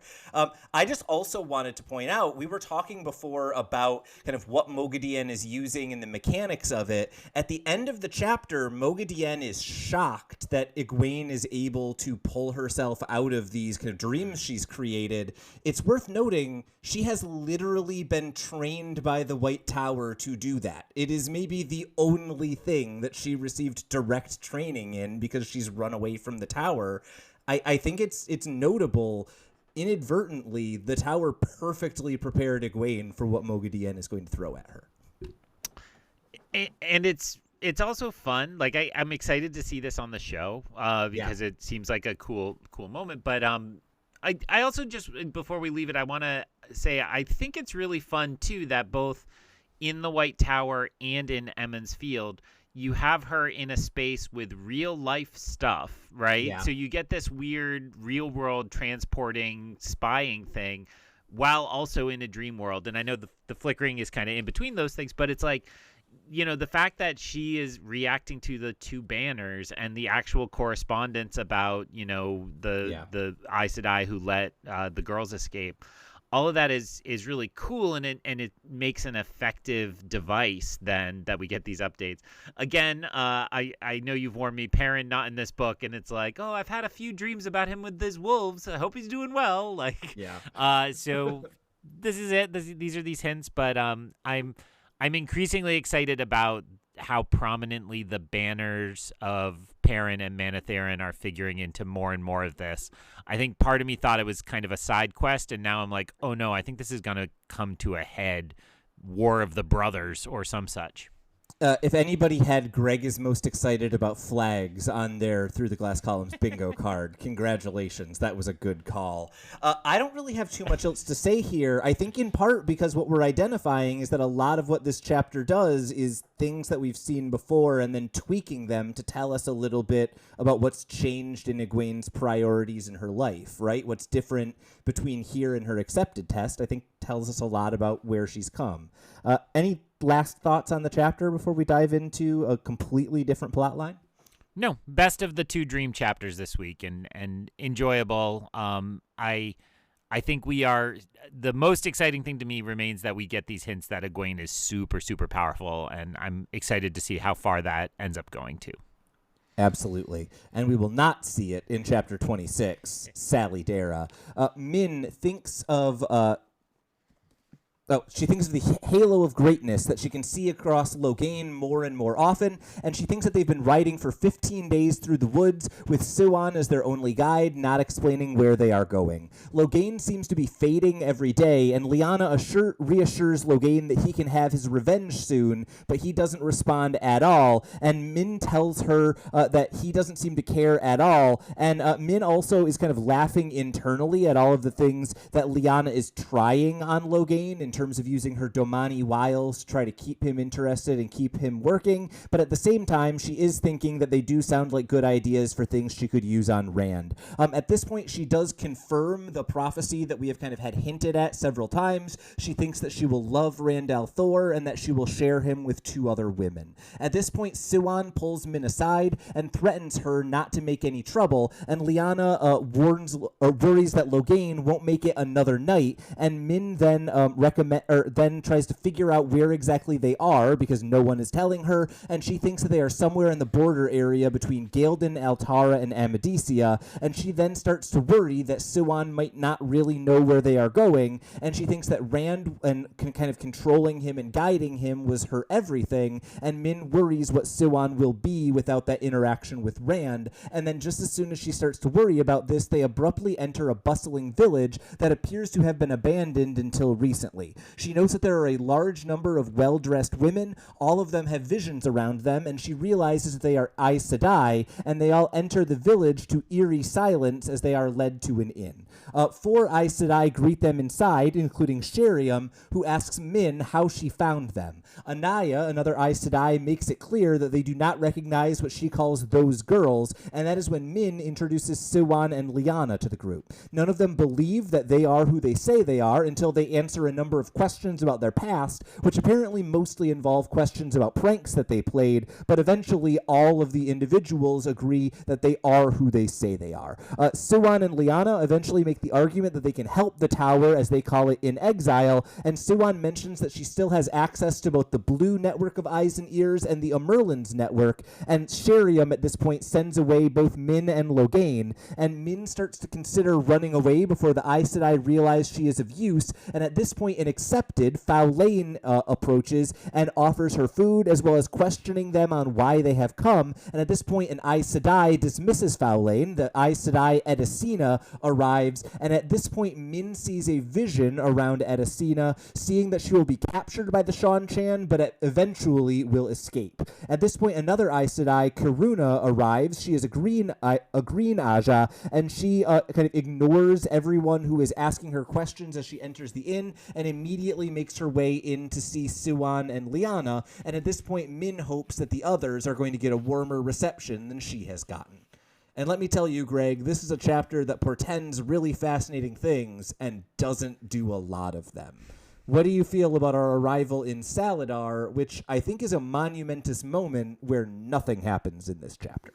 I just also wanted to point out, we were talking before about kind of what Moghedien is using and the mechanics of it. At the end of the chapter, Moghedien is shocked that Egwene is able to pull herself out of these kind of dreams she's created. It's worth noting she has literally been trained by the White Tower to do that. It is maybe the only thing that she received direct training in because she's run away from the Tower. I think it's notable. Inadvertently, the Tower perfectly prepared Egwene for what Moghedien is going to throw at her. And it's it's also fun. Like I'm excited to see this on the show because it seems like a cool moment. But I also just, before we leave it, I want to say I think it's really fun too that both in the White Tower and in Emond's Field, you have her in a space with real life stuff, right? Yeah. So you get this weird real world transporting spying thing while also in a dream world. And I know the flickering is kind of in between those things, but it's like, you know, the fact that she is reacting to the two banners and the actual correspondence about, you know, the Aes Sedai who let the girls escape. All of that is really cool, and it makes an effective device then that we get these updates. Again, I know you've warned me, Perrin not in this book, and it's like, oh, I've had a few dreams about him with his wolves. I hope he's doing well. Like, so this is it. These are these hints, but I'm increasingly excited about how prominently the banners of Perrin and Manetheren are figuring into more and more of this. I think part of me thought it was kind of a side quest, and now I'm like, oh no, I think this is going to come to a head, War of the Brothers or some such. If anybody had Greg is most excited about flags on their Through the Glass Columns bingo card, congratulations. That was a good call. I don't really have too much else to say here. I think in part because what we're identifying is that a lot of what this chapter does is things that we've seen before and then tweaking them to tell us a little bit about what's changed in Egwene's priorities in her life, right? What's different between here and her accepted test, I think tells us a lot about where she's come. Any last thoughts on the chapter before we dive into a completely different plot line? No, best of the two dream chapters this week, and enjoyable. I think we are, the most exciting thing to me remains that we get these hints that Egwene is super, super powerful, and I'm excited to see how far that ends up going to. Absolutely. And we will not see it in chapter 26, Sallie Daera. Min thinks of... she thinks of the halo of greatness that she can see across Logain more and more often, and she thinks that they've been riding for 15 days through the woods with Siwan as their only guide, not explaining where they are going. Logain seems to be fading every day, and Lyanna reassures Logain that he can have his revenge soon, but he doesn't respond at all, and Min tells her that he doesn't seem to care at all, and Min also is kind of laughing internally at all of the things that Lyanna is trying on Logain in terms of using her Domani wiles to try to keep him interested and keep him working, but at the same time, she is thinking that they do sound like good ideas for things she could use on Rand. At this point, she does confirm the prophecy that we have kind of had hinted at several times. She thinks that she will love Rand al'Thor and that she will share him with two other women. At this point, Siwan pulls Min aside and threatens her not to make any trouble, and Lyanna worries that Logain won't make it another night, and Min then then tries to figure out where exactly they are because no one is telling her, and she thinks that they are somewhere in the border area between Ghealdan, Altara, and Amadicia, and she then starts to worry that Siwan might not really know where they are going, and she thinks that Rand and kind of controlling him and guiding him was her everything, and Min worries what Siwan will be without that interaction with Rand, and then just as soon as she starts to worry about this, they abruptly enter a bustling village that appears to have been abandoned until recently. She notes that there are a large number of well-dressed women. All of them have visions around them, and she realizes that they are Aes Sedai, and they all enter the village to eerie silence as they are led to an inn. 4 Aes Sedai greet them inside, including Sheriam, who asks Min how she found them. Anaya, another Aes Sedai, makes it clear that they do not recognize what she calls those girls, and that is when Min introduces Siwan and Lyanna to the group. None of them believe that they are who they say they are until they answer a number of questions about their past, which apparently mostly involve questions about pranks that they played, but eventually all of the individuals agree that they are who they say they are. Siwan and Lyanna eventually make the argument that they can help the tower, as they call it, in exile, and Siwan mentions that she still has access to both the Blue network of eyes and ears and the Amerlin's network, and Sheriam at this point sends away both Min and Logain, and Min starts to consider running away before the Aes Sedai realize she is of use, and at this point an accepted, Faolain approaches and offers her food, as well as questioning them on why they have come. And at this point, an Aes Sedai dismisses Faolain. The Aes Sedai Edicina arrives, and at this point, Min sees a vision around Edicina, seeing that she will be captured by the Seanchan, but eventually will escape. At this point, another Aes Sedai, Karuna, arrives. She is a green Aja, and she kind of ignores everyone who is asking her questions as she enters the inn, and immediately makes her way in to see Siuan and Lyanna. And at this point, Min hopes that the others are going to get a warmer reception than she has gotten. And let me tell you, Greg, this is a chapter that portends really fascinating things and doesn't do a lot of them. What do you feel about our arrival in Salidar, which I think is a monumentous moment where nothing happens in this chapter?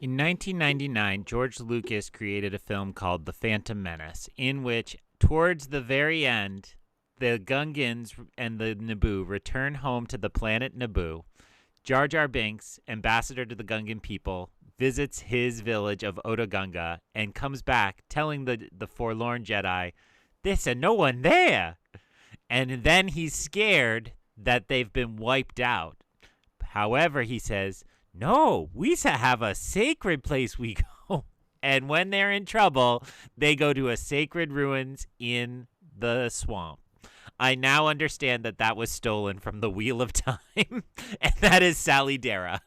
In 1999, George Lucas created a film called The Phantom Menace, in which, towards the very end, the Gungans and the Naboo return home to the planet Naboo. Jar Jar Binks, ambassador to the Gungan people, visits his village of Otogunga and comes back telling the forlorn Jedi, "There's no one there." And then he's scared that they've been wiped out. However, he says, "No, we have a sacred place we go." And when they're in trouble, they go to a sacred ruins in the swamp. I now understand that was stolen from the Wheel of Time, and that is Sallie Daera.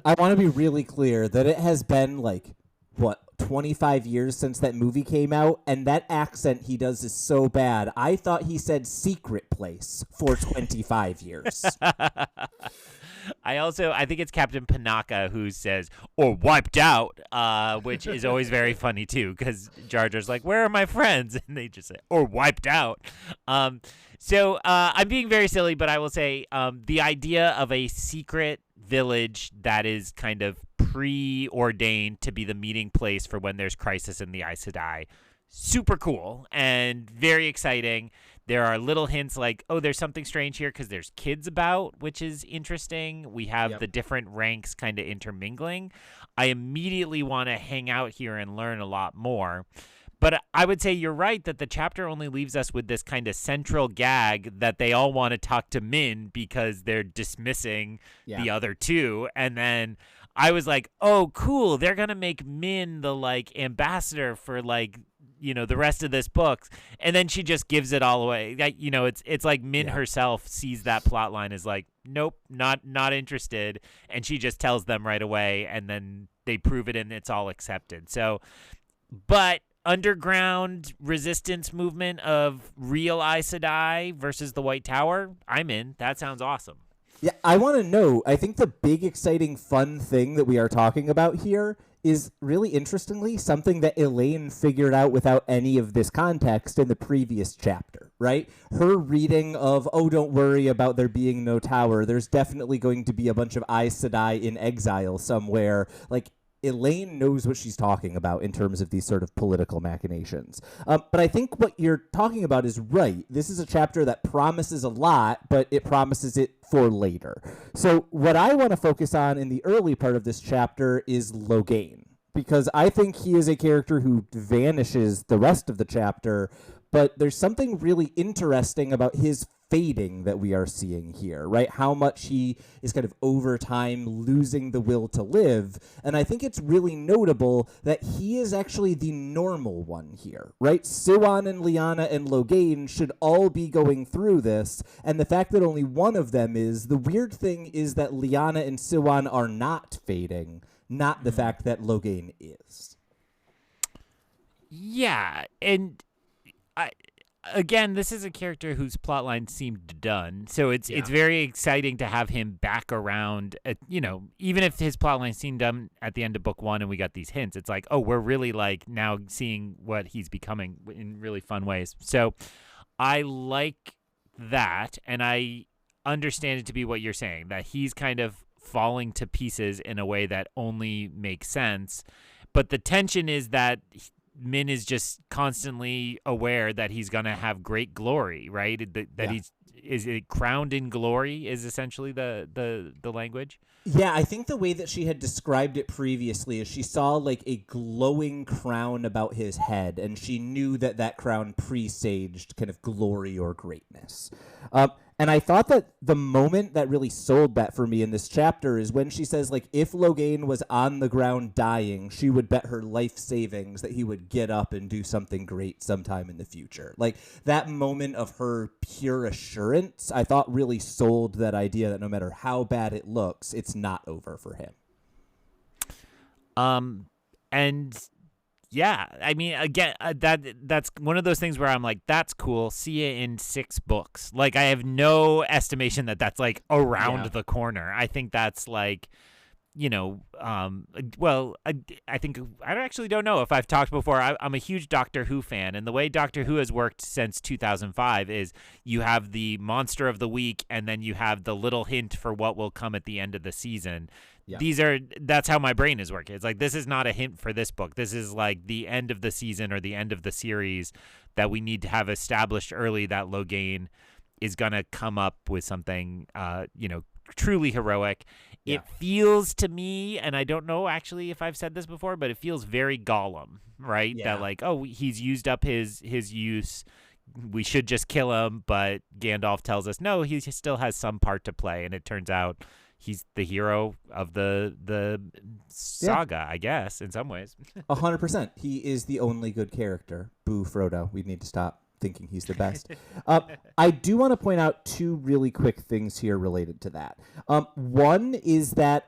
I want to be really clear that it has been, 25 years since that movie came out, and that accent he does is so bad. I thought he said secret place for 25 years. I think it's Captain Panaka who says, "or wiped out," which is always very funny too, because Jar Jar's like, "Where are my friends?" And they just say, "or wiped out." So I'm being very silly, but I will say the idea of a secret village that is kind of preordained to be the meeting place for when there's crisis in the Aes Sedai, super cool and very exciting. There are little hints like, oh, there's something strange here because there's kids about, which is interesting. We have the different ranks kind of intermingling. I immediately want to hang out here and learn a lot more. But I would say you're right that the chapter only leaves us with this kind of central gag that they all want to talk to Min because they're dismissing the other two. And then I was like, oh, cool. They're going to make Min the ambassador for the rest of this book. And then she just gives it all away. It's like Min herself sees that plot line as like, nope, not interested. And she just tells them right away. And then they prove it and it's all accepted. So, but underground resistance movement of real Aes Sedai versus the White Tower, I'm in. That sounds awesome. Yeah, I want to know, I think the big, exciting, fun thing that we are talking about here is really interestingly something that Elaine figured out without any of this context in the previous chapter, right? Her reading of, oh, don't worry about there being no tower. There's definitely going to be a bunch of Aes Sedai in exile somewhere. Elaine knows what she's talking about in terms of these sort of political machinations. But I think what you're talking about is right. This is a chapter that promises a lot, but it promises it for later. So what I want to focus on in the early part of this chapter is Logain, because I think he is a character who vanishes the rest of the chapter, but there's something really interesting about his fading that we are seeing here, right? How much he is kind of over time losing the will to live. And I think it's really notable that he is actually the normal one here, right? Siuan and Lyanna and Logain should all be going through this. And the fact that only one of them is, the weird thing is that Lyanna and Siuan are not fading, not the fact that Logain is. Yeah, and again, this is a character whose plotline seemed done, so it's very exciting to have him back around. Even if his plotline seemed done at the end of book one, and we got these hints, it's like, oh, we're really now seeing what he's becoming in really fun ways. So I like that, and I understand it to be what you're saying, that he's kind of falling to pieces in a way that only makes sense. But the tension is that Min is just constantly aware that he's going to have great glory, right? That he's is it crowned in glory is essentially the language. Yeah, I think the way that she had described it previously is she saw like a glowing crown about his head, and she knew that that crown presaged kind of glory or greatness. And I thought that the moment that really sold that for me in this chapter is when she says, like, if Logain was on the ground dying, she would bet her life savings that he would get up and do something great sometime in the future. Like, that moment of her pure assurance, I thought really sold that idea that no matter how bad it looks, it's not over for him. And yeah, I mean, again, that's one of those things where I'm like, that's cool. See you in 6 books. Like, I have no estimation that that's like around the corner. I think that's like, you know, well, I think I actually don't know if I've talked before. I'm a huge Doctor Who fan, and the way Doctor Who has worked since 2005 is you have the monster of the week, and then you have the little hint for what will come at the end of the season. Yeah. That's how my brain is working. It's like, this is not a hint for this book. This is like the end of the season or the end of the series that we need to have established early that Logain is going to come up with something, truly heroic. Yeah. It feels to me, and I don't know actually if I've said this before, but it feels very Gollum, right? Yeah. That like, oh, he's used up his use. We should just kill him. But Gandalf tells us, no, he still has some part to play. And it turns out he's the hero of the saga, I guess, in some ways. 100%. He is the only good character. Boo, Frodo. We need to stop thinking he's the best. I do want to point out 2 really quick things here related to that. One is that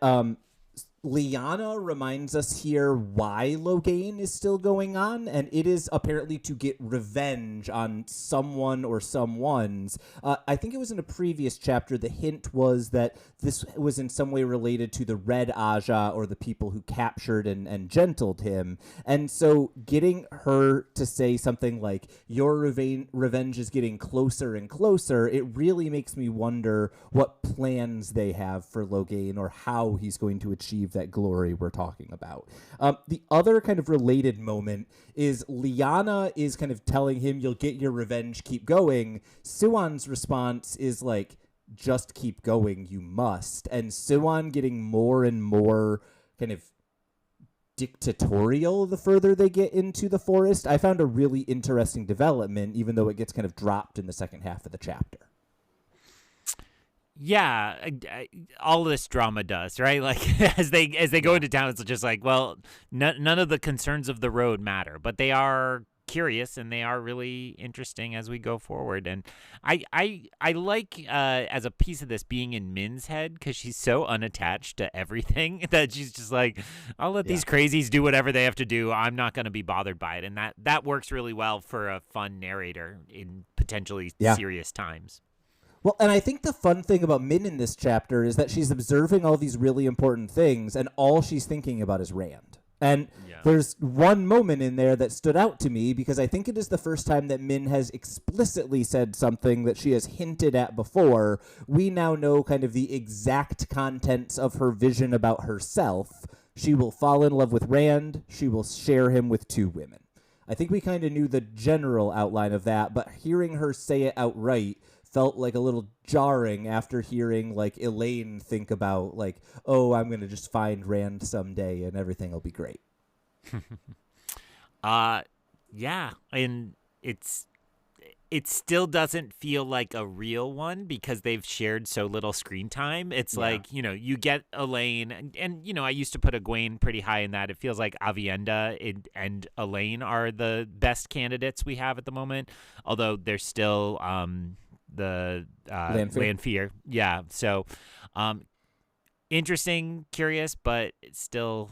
Lyanna reminds us here why Logain is still going on, and it is apparently to get revenge on someone or someones. I think it was in a previous chapter, the hint was that this was in some way related to the Red Aja, or the people who captured and gentled him. And so getting her to say something like, your revenge is getting closer and closer, it really makes me wonder what plans they have for Logain, or how he's going to achieve that glory we're talking about. The other kind of related moment is Lyanna is kind of telling him, you'll get your revenge, keep going. Siwan's response is like, just keep going, you must. And Siwan getting more and more kind of dictatorial the further they get into the forest. I found a really interesting development, even though it gets kind of dropped in the second half of the chapter. Yeah, all this drama does, right? Like, as they go into town, it's just like, well, none of the concerns of the road matter, but they are curious and they are really interesting as we go forward. And I like as a piece of this being in Min's head, because she's so unattached to everything that she's just like, I'll let these crazies do whatever they have to do. I'm not going to be bothered by it. And that works really well for a fun narrator in potentially serious times. Well, and I think the fun thing about Min in this chapter is that she's observing all these really important things, and all she's thinking about is Rand. And there's one moment in there that stood out to me, because I think it is the first time that Min has explicitly said something that she has hinted at before. We now know kind of the exact contents of her vision about herself. She will fall in love with Rand. She will share him with 2 women. I think we kind of knew the general outline of that, but hearing her say it outright felt like a little jarring after hearing like Elaine think about like, oh, I'm going to just find Rand someday and everything will be great. Yeah. And it still doesn't feel like a real one because they've shared so little screen time. It's like, you get Elaine and I used to put Egwene pretty high in that. It feels like Aviendha and Elaine are the best candidates we have at the moment, although there's still, the Lanfear. Yeah. So interesting, curious, but it's still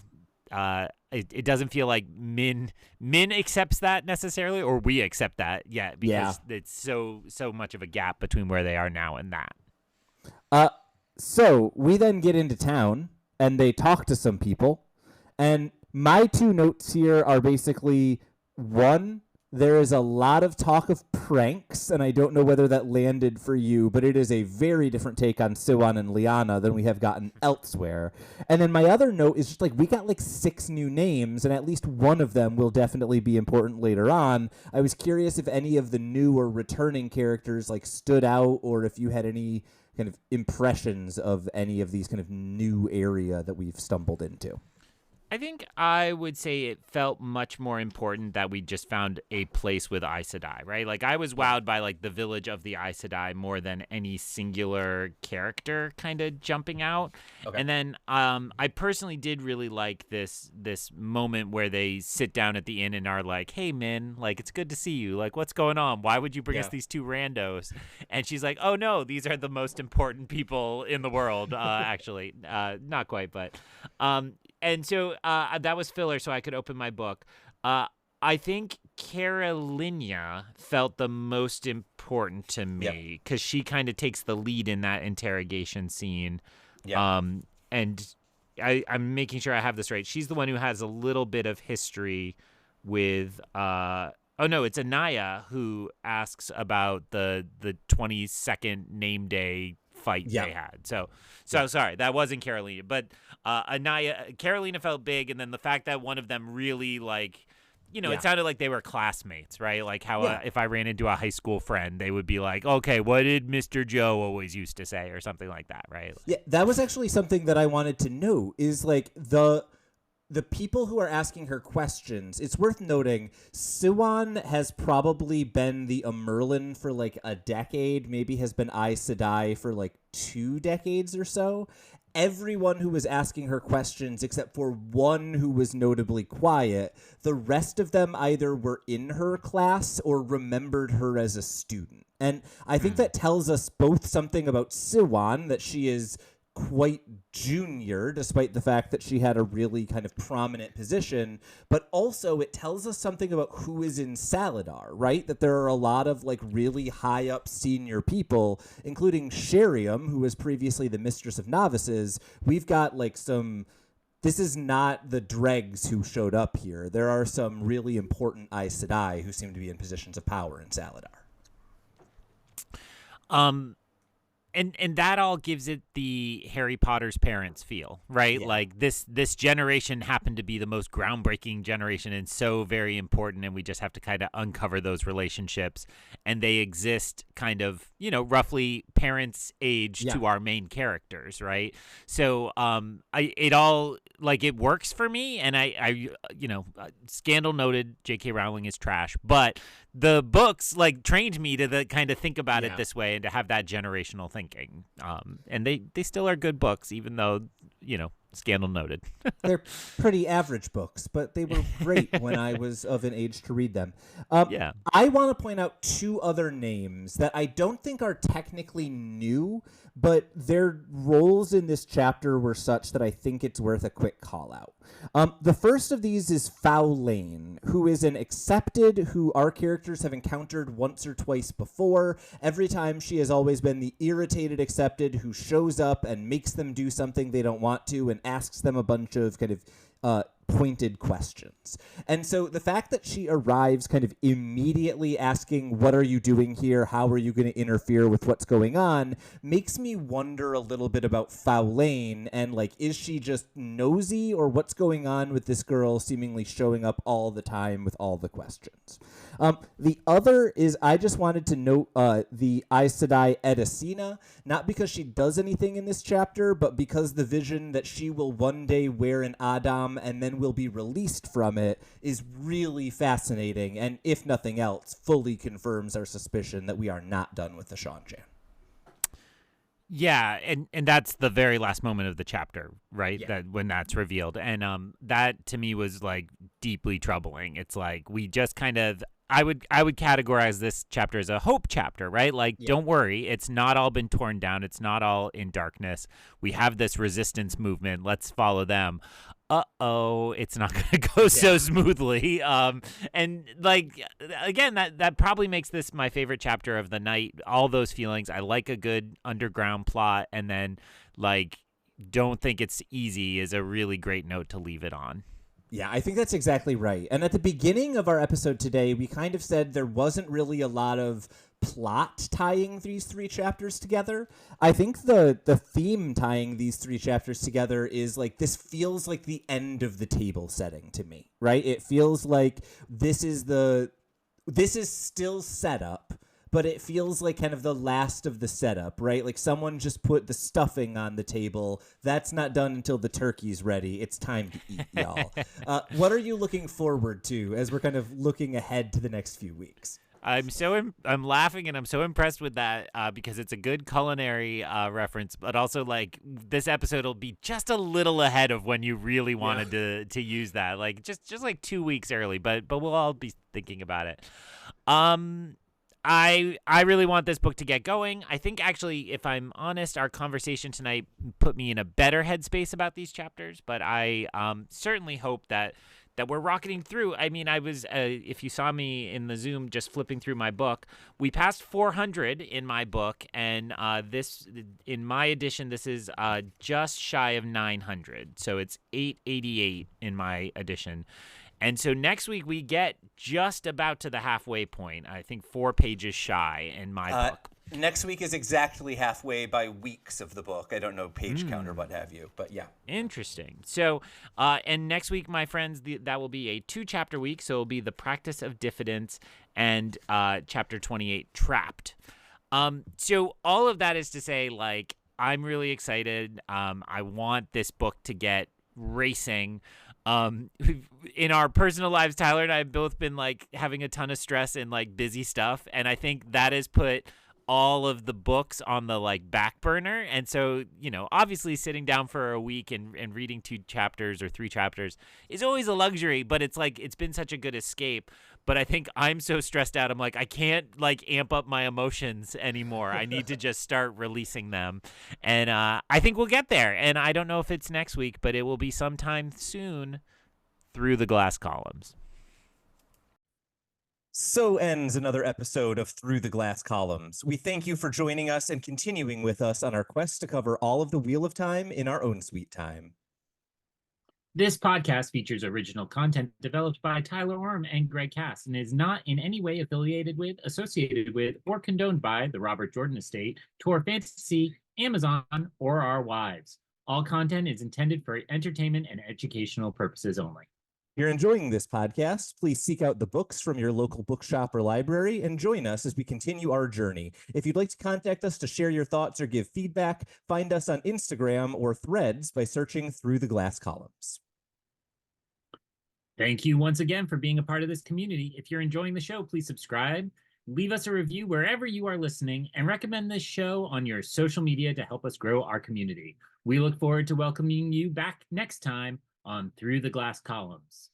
it doesn't feel like Min accepts that necessarily, or we accept that yet, because it's so much of a gap between where they are now and that. So we then get into town and they talk to some people, and my 2 notes here are basically, one, There is a lot of talk of pranks, and I don't know whether that landed for you, but it is a very different take on Siwan and Lyanna than we have gotten elsewhere. And then my other note is just like, we got like 6 new names, and at least one of them will definitely be important later on. I was curious if any of the new or returning characters like stood out, or if you had any kind of impressions of any of these kind of new area that we've stumbled into. I think I would say it felt much more important that we just found a place with Aes Sedai, right? Like, I was wowed by, like, the village of the Aes Sedai more than any singular character kind of jumping out. Okay. And then I personally did really like this moment where they sit down at the inn and are like, hey, Min, like, it's good to see you. Like, what's going on? Why would you bring us these 2 randos? And she's like, oh, no, these are the most important people in the world, actually. Not quite, but... And so that was filler, so I could open my book. I think Carolina felt the most important to me because she kind of takes the lead in that interrogation scene. Yeah. And I'm making sure I have this right. She's the one who has a little bit of history with it's Anaya who asks about the 22nd name day fight they had. So sorry, that wasn't Carolina, but Carolina felt big, and then the fact that one of them really it sounded like they were classmates, right? Like how if I ran into a high school friend, they would be like, okay, what did Mr. Joe always used to say, or something like that, right? Yeah, that was actually something that I wanted to know is like the people who are asking her questions. It's worth noting, Siwan has probably been the Merlin for like a decade, maybe has been Aes Sedai for like 2 decades or so. Everyone who was asking her questions, except for one who was notably quiet, the rest of them either were in her class or remembered her as a student. And I think that tells us both something about Siwan, that she is quite junior, despite the fact that she had a really kind of prominent position, but also it tells us something about who is in Salidar, right? That there are a lot of like really high up senior people, including Sheriam, who was previously the Mistress of Novices. We've got like this is not the dregs who showed up here. There are some really important Aes Sedai who seem to be in positions of power in Salidar. And that all gives it the Harry Potter's parents feel, right? Yeah. Like this generation happened to be the most groundbreaking generation and so very important, and we just have to kind of uncover those relationships, and they exist kind of, roughly parents' age to our main characters, right? So it works for me, and I Scandal noted J.K. Rowling is trash, but the books trained me to kind of think about it this way and to have that generational thinking. And they still are good books, even though, Scandal noted. They're pretty average books, but they were great when I was of an age to read them. I want to point out 2 other names that I don't think are technically new, but their roles in this chapter were such that I think it's worth a quick call out. The first of these is Faolain, who is an accepted who our characters have encountered once or twice before. Every time she has always been the irritated accepted who shows up and makes them do something they don't want to and asks them a bunch of kind of pointed questions. And so the fact that she arrives kind of immediately asking, what are you doing here? How are you going to interfere with what's going on? Makes me wonder a little bit about Faolain and is she just nosy, or what's going on with this girl seemingly showing up all the time with all the questions? The other is I just wanted to note the Aes Sedai Edicina, not because she does anything in this chapter, but because the vision that she will one day wear an Adam and then will be released from it is really fascinating, and if nothing else, fully confirms our suspicion that we are not done with the Seanchan. Yeah, and that's the very last moment of the chapter, right? Yeah. That when that's revealed. And that to me was deeply troubling. It's we just kind of I would categorize this chapter as a hope chapter, right? Don't worry, it's not all been torn down. It's not all in darkness. We have this resistance movement. Let's follow them. It's not going to go so smoothly. And again, that probably makes this my favorite chapter of the night. All those feelings. I like a good underground plot, and then don't think it's easy is a really great note to leave it on. Yeah, I think that's exactly right. And at the beginning of our episode today, we kind of said there wasn't really a lot of plot tying these three chapters together. I think the theme tying these three chapters together is like this feels like the end of the table setting to me, right? It feels like this is still setup, but it feels like kind of the last of the setup, right? Like someone just put the stuffing on the table. That's not done until the turkey's ready. It's time to eat, y'all. What are you looking forward to as we're kind of looking ahead to the next few weeks? I'm laughing and I'm so impressed with that because it's a good culinary reference, but also like this episode will be just a little ahead of when you really wanted to use that, like just like 2 weeks early, but we'll all be thinking about it. I really want this book to get going. I think actually, if I'm honest, our conversation tonight put me in a better headspace about these chapters, but I certainly hope that we're rocketing through. I mean, I was, if you saw me in the Zoom just flipping through my book, we passed 400 in my book, and this, in my edition, this is just shy of 900. So it's 888 in my edition. And so next week we get just about to the halfway point. I think 4 pages shy in my book. Next week is exactly halfway by weeks of the book. I don't know page count or what have you, but yeah. Interesting. So, and next week, my friends, that will be a 2-chapter week. So it'll be The Practice of Diffidence and chapter 28, Trapped. So all of that is to say, like, I'm really excited. I want this book to get racing. In our personal lives, Tylor and I have both been like having a ton of stress and like busy stuff. And I think that has put all of the books on the like back burner. And so, you know, obviously sitting down for a week and reading 2 chapters or 3 chapters is always a luxury, but it's like, it's been such a good escape. But I think I'm so stressed out. I'm like, I can't like amp up my emotions anymore. I need to just start releasing them. And I think we'll get there. And I don't know if it's next week, but it will be sometime soon through the glass columns. So ends another episode of Through the Glass Columns. We thank you for joining us and continuing with us on our quest to cover all of the Wheel of Time in our own sweet time. This podcast features original content developed by Tylor Orm and Greg Cass and is not in any way affiliated with, associated with, or condoned by the Robert Jordan Estate, Tor Fantasy, Amazon, or our wives. All content is intended for entertainment and educational purposes only. If you're enjoying this podcast, please seek out the books from your local bookshop or library and join us as we continue our journey. If you'd like to contact us to share your thoughts or give feedback, find us on Instagram or Threads by searching Through the Glass Columns. Thank you once again for being a part of this community. If you're enjoying the show, please subscribe, leave us a review wherever you are listening, and recommend this show on your social media to help us grow our community. We look forward to welcoming you back next time on Through the Glass Columns.